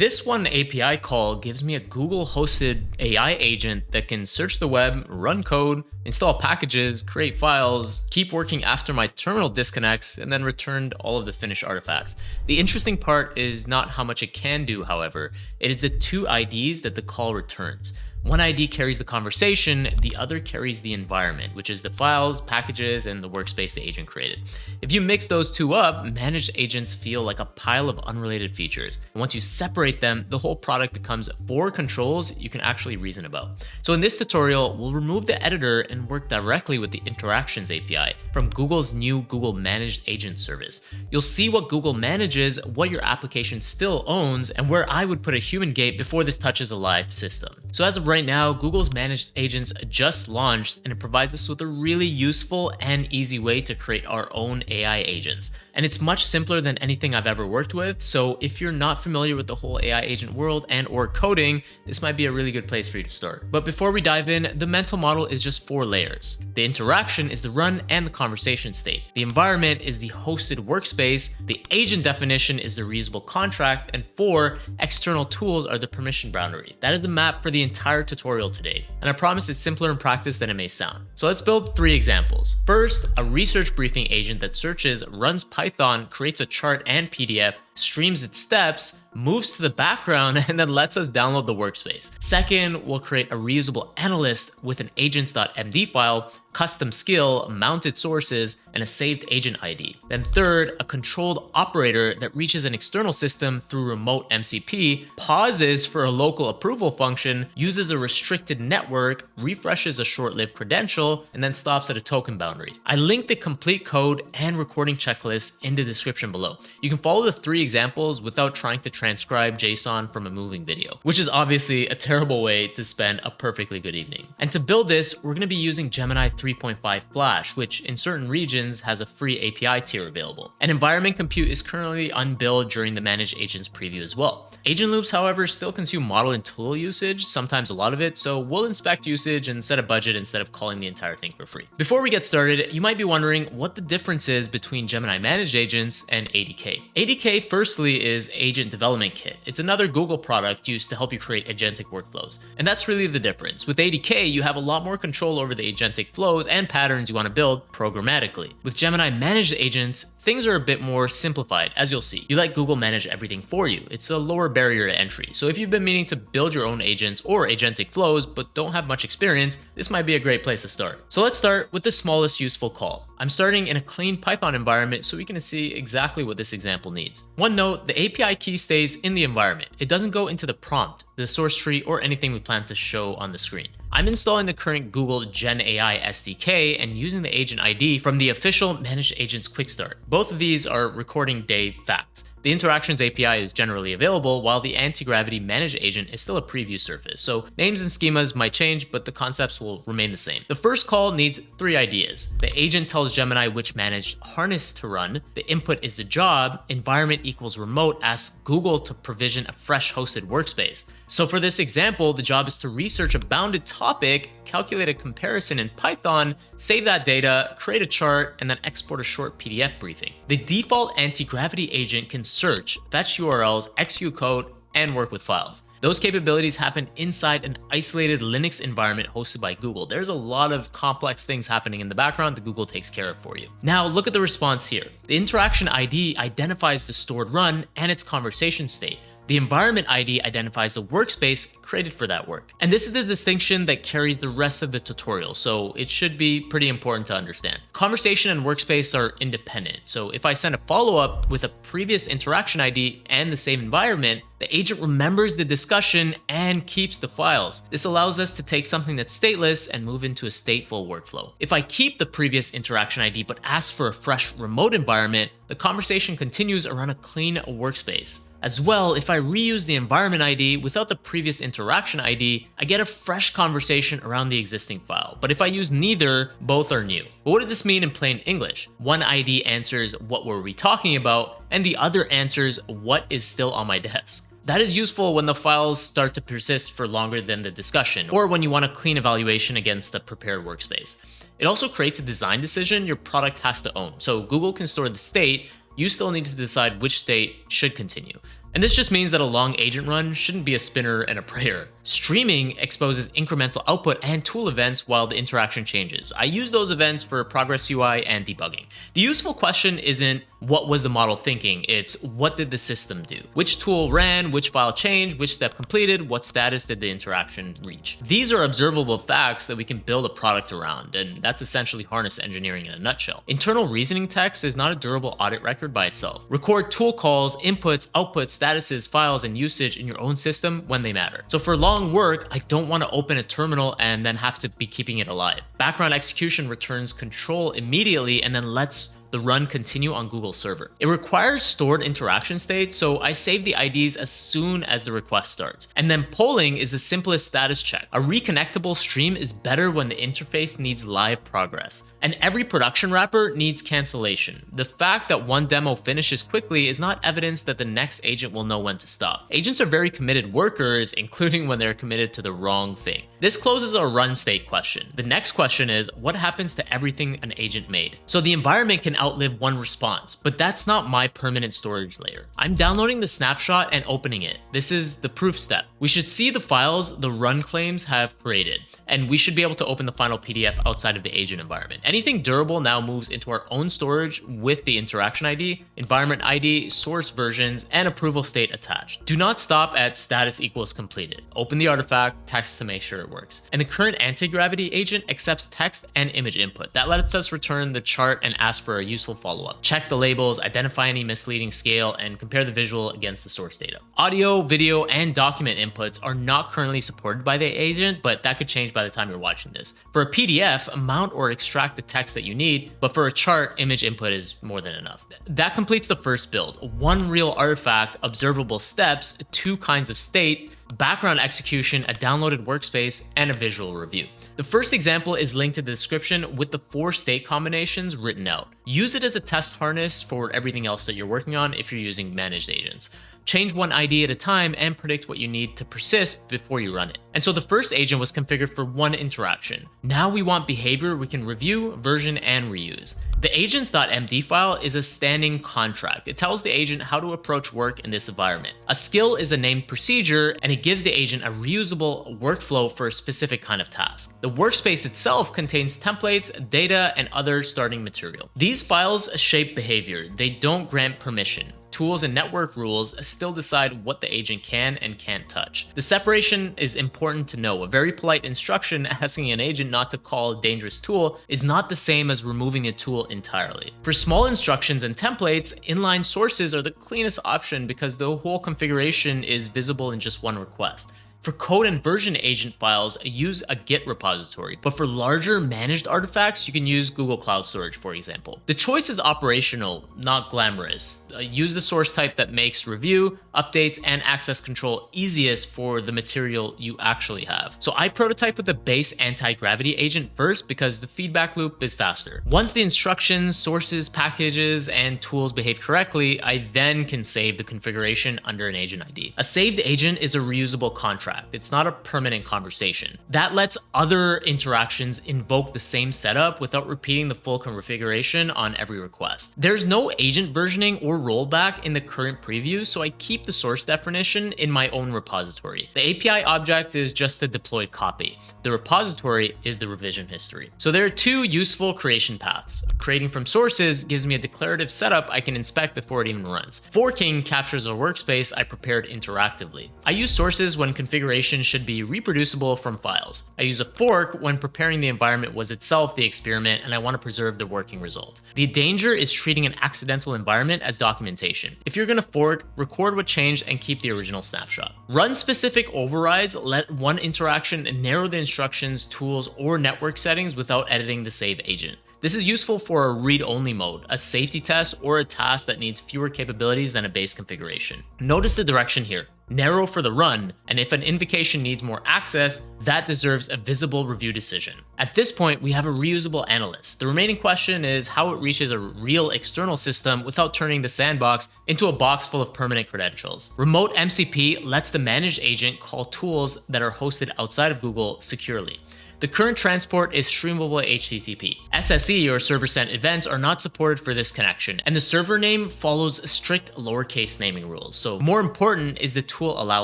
This one API call gives me a Google-hosted AI agent that can search the web, run code, install packages, create files, keep working after my terminal disconnects, and then return all of the finished artifacts. The interesting part is not how much it can do, however. It is the two IDs that the call returns. One ID carries the conversation, the other carries the environment, which is the files, packages, and the workspace the agent created. If you mix those two up, managed agents feel like a pile of unrelated features. And once you separate them, the whole product becomes 4 controls you can actually reason about. So in this tutorial, we'll remove the editor and work directly with the Interactions API from Google's new Google Managed Agent service. You'll see what Google manages, what your application still owns, and where I would put a human gate before this touches a live system. So as of right now, Google's Managed Agents just launched, and it provides us with a really useful and easy way to create our own AI agents. And it's much simpler than anything I've ever worked with, so if you're not familiar with the whole AI agent world and or coding, this might be a really good place for you to start. But before we dive in, the mental model is just 4 layers. The interaction is the run and the conversation state. The environment is the hosted workspace. The agent definition is the reusable contract. And 4 external tools are the permission boundary. That is the map for the entire tutorial today. And I promise it's simpler in practice than it may sound. So let's build 3 examples. First, a research briefing agent that searches, runs Python, creates a chart and PDF, streams its steps, moves to the background, and then lets us download the workspace. Second, we'll create a reusable analyst with an agents.md file, custom skill, mounted sources, and a saved agent ID. Then third, a controlled operator that reaches an external system through remote MCP, pauses for a local approval function, uses a restricted network, refreshes a short-lived credential, and then stops at a token boundary. I linked the complete code and recording checklist in the description below. You can follow the 3 examples without trying to transcribe JSON from a moving video, which is obviously a terrible way to spend a perfectly good evening. And to build this, we're going to be using Gemini 3.5 Flash, which in certain regions has a free API tier available. And environment compute is currently unbilled during the Managed Agents preview as well. Agent loops, however, still consume model and tool usage, sometimes a lot of it, so we'll inspect usage and set a budget instead of calling the entire thing for free. Before we get started, you might be wondering what the difference is between Gemini Managed Agents and ADK. ADK, firstly, is Agent Development Kit. It's another Google product used to help you create agentic workflows. And that's really the difference. With ADK, you have a lot more control over the agentic flows and patterns you want to build programmatically. With Gemini Managed Agents, things are a bit more simplified, as you'll see. You let Google manage everything for you. It's a lower barrier to entry. So if you've been meaning to build your own agents or agentic flows, but don't have much experience, this might be a great place to start. So let's start with the smallest useful call. I'm starting in a clean Python environment so we can see exactly what this example needs. One note, the API key stays in the environment. It doesn't go into the prompt, the source tree, or anything we plan to show on the screen. I'm installing the current Google Gen AI SDK and using the agent ID from the official Managed Agents quickstart. Both of these are recording day facts. The Interactions API is generally available, while the Antigravity Managed Agent is still a preview surface, so names and schemas might change, but the concepts will remain the same. The first call needs 3 ideas. The agent tells Gemini which managed harness to run, the input is the job, environment equals remote asks Google to provision a fresh hosted workspace. So for this example, the job is to research a bounded topic, calculate a comparison in Python, save that data, create a chart, and then export a short PDF briefing. The default Antigravity agent can search, fetch URLs, execute code, and work with files. Those capabilities happen inside an isolated Linux environment hosted by Google. There's a lot of complex things happening in the background that Google takes care of for you. Now look at the response here. The interaction ID identifies the stored run and its conversation state. The environment ID identifies the workspace created for that work. And this is the distinction that carries the rest of the tutorial, so it should be pretty important to understand. Conversation and workspace are independent, so if I send a follow-up with a previous interaction ID and the same environment, the agent remembers the discussion and keeps the files. This allows us to take something that's stateless and move into a stateful workflow. If I keep the previous interaction ID but ask for a fresh remote environment, the conversation continues around a clean workspace. As well, if I reuse the environment ID without the previous interaction ID, I get a fresh conversation around the existing file. But if I use neither, both are new. But what does this mean in plain English? One ID answers what were we talking about, and the other answers what is still on my desk. That is useful when the files start to persist for longer than the discussion, or when you want a clean evaluation against the prepared workspace. It also creates a design decision your product has to own. So Google can store the state, you still need to decide which state should continue. And this just means that a long agent run shouldn't be a spinner and a prayer. Streaming exposes incremental output and tool events while the interaction changes. I use those events for progress UI and debugging. The useful question isn't what was the model thinking, it's what did the system do? Which tool ran, which file changed, which step completed, what status did the interaction reach? These are observable facts that we can build a product around, and that's essentially harness engineering in a nutshell. Internal reasoning text is not a durable audit record by itself. Record tool calls, inputs, outputs, statuses, files, and usage in your own system when they matter. So for long work, I don't want to open a terminal and then have to be keeping it alive. Background execution returns control immediately and then lets the run continue on Google server. It requires stored interaction state, so I save the IDs as soon as the request starts. And then polling is the simplest status check. A reconnectable stream is better when the interface needs live progress. And every production wrapper needs cancellation. The fact that one demo finishes quickly is not evidence that the next agent will know when to stop. Agents are very committed workers, including when they're committed to the wrong thing. This closes our run state question. The next question is, what happens to everything an agent made? So the environment can outlive one response, but that's not my permanent storage layer. I'm downloading the snapshot and opening it. This is the proof step. We should see the files the run claims have created, and we should be able to open the final PDF outside of the agent environment. Anything durable now moves into our own storage with the interaction ID, environment ID, source versions, and approval state attached. Do not stop at status equals completed. Open the artifact, text to make sure it works. And the current Antigravity agent accepts text and image input. That lets us return the chart and ask for a useful follow-up. Check the labels, identify any misleading scale, and compare the visual against the source data. Audio, video, and document inputs are not currently supported by the agent, but that could change by the time you're watching this. For a PDF, mount or extract the text that you need, but for a chart, image input is more than enough. That completes the first build. One real artifact, observable steps, two kinds of state, background execution, a downloaded workspace, and a visual review. The first example is linked to the description with the 4 state combinations written out. Use it as a test harness for everything else that you're working on if you're using managed agents. Change one ID at a time and predict what you need to persist before you run it. And so the first agent was configured for one interaction. Now we want behavior we can review, version, and reuse. The agents.md file is a standing contract. It tells the agent how to approach work in this environment. A skill is a named procedure, and it gives the agent a reusable workflow for a specific kind of task. The workspace itself contains templates, data, and other starting material. These files shape behavior. They don't grant permission. Tools and network rules still decide what the agent can and can't touch. The separation is important to know. A very polite instruction asking an agent not to call a dangerous tool is not the same as removing a tool entirely. For small instructions and templates, inline sources are the cleanest option because the whole configuration is visible in just one request. For code and version agent files, use a Git repository, but for larger managed artifacts, you can use Google Cloud Storage, for example. The choice is operational, not glamorous. Use the source type that makes review, updates, and access control easiest for the material you actually have. So I prototype with the base anti-gravity agent first because the feedback loop is faster. Once the instructions, sources, packages, and tools behave correctly, I then can save the configuration under an agent ID. A saved agent is a reusable contract. It's not a permanent conversation. That lets other interactions invoke the same setup without repeating the full configuration on every request. There's no agent versioning or rollback in the current preview, so I keep the source definition in my own repository. The API object is just a deployed copy. The repository is the revision history. So there are 2 useful creation paths. Creating from sources gives me a declarative setup I can inspect before it even runs. Forking captures a workspace I prepared interactively. I use sources when configuration should be reproducible from files. I use a fork when preparing the environment was itself the experiment and I want to preserve the working result. The danger is treating an accidental environment as documentation. If you're going to fork, record what changed and keep the original snapshot. Run specific overrides let one interaction narrow the instructions, tools, or network settings without editing the save agent. This is useful for a read-only mode, a safety test, or a task that needs fewer capabilities than a base configuration. Notice the direction here. Narrow for the run, and if an invocation needs more access, that deserves a visible review decision. At this point, we have a reusable analyst. The remaining question is how it reaches a real external system without turning the sandbox into a box full of permanent credentials. Remote MCP lets the managed agent call tools that are hosted outside of Google securely. The current transport is streamable HTTP. SSE, or server-sent events, are not supported for this connection, and the server name follows strict lowercase naming rules. So more important is the tool allow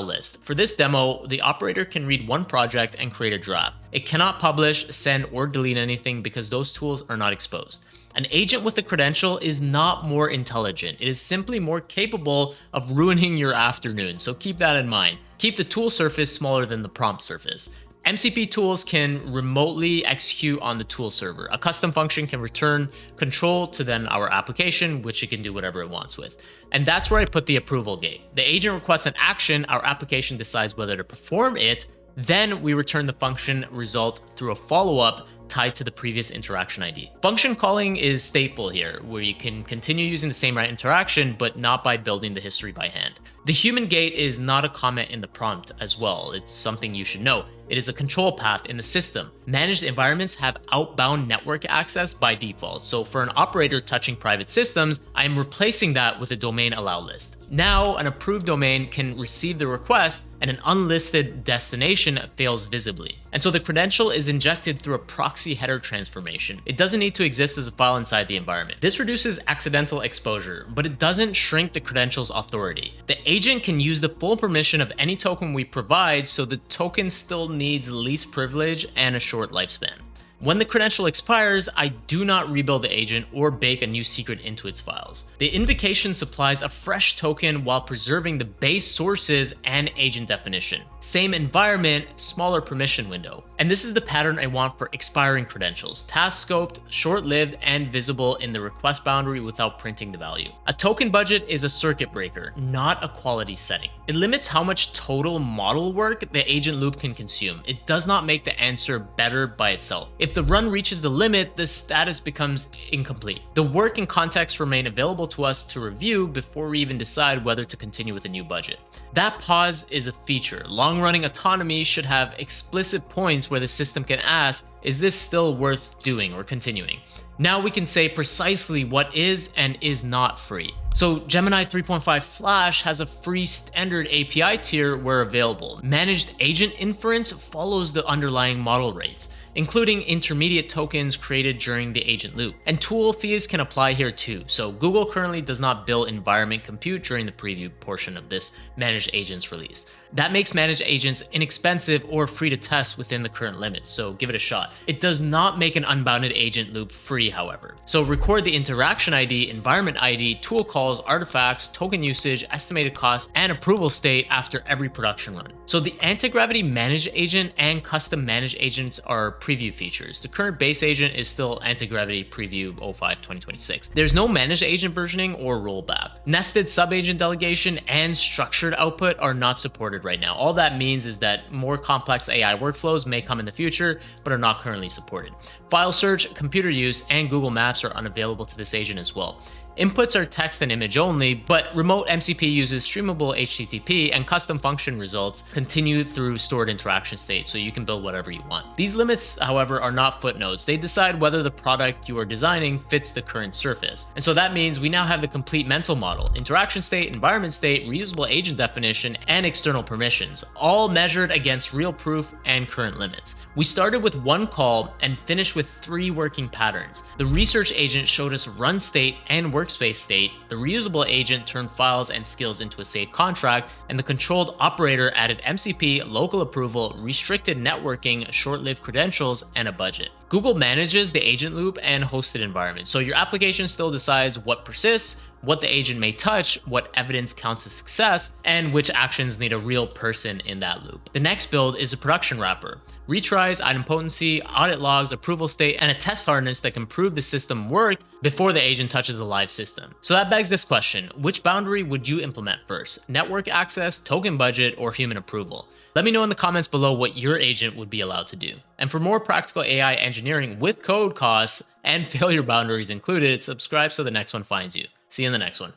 list. For this demo, the operator can read one project and create a draft. It cannot publish, send, or delete anything because those tools are not exposed. An agent with a credential is not more intelligent. It is simply more capable of ruining your afternoon, so keep that in mind. Keep the tool surface smaller than the prompt surface. MCP tools can remotely execute on the tool server. A custom function can return control to then our application, which it can do whatever it wants with. And that's where I put the approval gate. The agent requests an action, our application decides whether to perform it, then we return the function result through a follow-up tied to the previous interaction ID. Function calling is stateful here, where you can continue using the same interaction, but not by building the history by hand. The human gate is not a comment in the prompt as well. It's something you should know. It is a control path in the system. Managed environments have outbound network access by default. So for an operator touching private systems, I am replacing that with a domain allow list. Now, an approved domain can receive the request and an unlisted destination fails visibly. And so the credential is injected through a proxy header transformation. It doesn't need to exist as a file inside the environment. This reduces accidental exposure, but it doesn't shrink the credential's authority. The agent can use the full permission of any token we provide, so the token still needs least privilege and a short lifespan. When the credential expires, I do not rebuild the agent or bake a new secret into its files. The invocation supplies a fresh token while preserving the base sources and agent definition. Same environment, smaller permission window. And this is the pattern I want for expiring credentials: task scoped, short-lived, and visible in the request boundary without printing the value. A token budget is a circuit breaker, not a quality setting. It limits how much total model work the agent loop can consume. It does not make the answer better by itself. If the run reaches the limit, the status becomes incomplete. The work and context remain available to us to review before we even decide whether to continue with a new budget. That pause is a feature. Long-running autonomy should have explicit points where the system can ask, is this still worth doing or continuing? Now we can say precisely what is and is not free. So Gemini 3.5 Flash has a free standard API tier where available. Managed agent inference follows the underlying model rates, including intermediate tokens created during the agent loop. And tool fees can apply here too. So Google currently does not bill environment compute during the preview portion of this managed agents release. That makes managed agents inexpensive or free to test within the current limits, so give it a shot. It does not make an unbounded agent loop free, however. So record the interaction ID, environment ID, tool calls, artifacts, token usage, estimated cost, and approval state after every production run. So the Antigravity Managed Agent and custom managed agents are preview features. The current base agent is still Antigravity Preview 05-2026. There's no managed agent versioning or rollback. Nested sub-agent delegation and structured output are not supported right now. All that means is that more complex AI workflows may come in the future, but are not currently supported. File search, computer use, and Google Maps are unavailable to this agent as well. Inputs are text and image only, but remote MCP uses streamable HTTP, and custom function results continue through stored interaction state, so you can build whatever you want. These limits, however, are not footnotes. They decide whether the product you are designing fits the current surface. And so that means we now have the complete mental model: interaction state, environment state, reusable agent definition, and external permissions, all measured against real proof and current limits. We started with one call and finished with 3 working patterns. The research agent showed us run state and workspace state. The reusable agent turned files and skills into a saved contract, and the controlled operator added MCP, local approval, restricted networking, short-lived credentials, and a budget. Google manages the agent loop and hosted environment, so your application still decides what persists, what the agent may touch, what evidence counts as success, and which actions need a real person in that loop. The next build is a production wrapper. Retries, item potency, audit logs, approval state, and a test harness that can prove the system worked before the agent touches the live system. So that begs this question: which boundary would you implement first? Network access, token budget, or human approval? Let me know in the comments below what your agent would be allowed to do. And for more practical AI engineering with code costs and failure boundaries included, subscribe so the next one finds you. See you in the next one.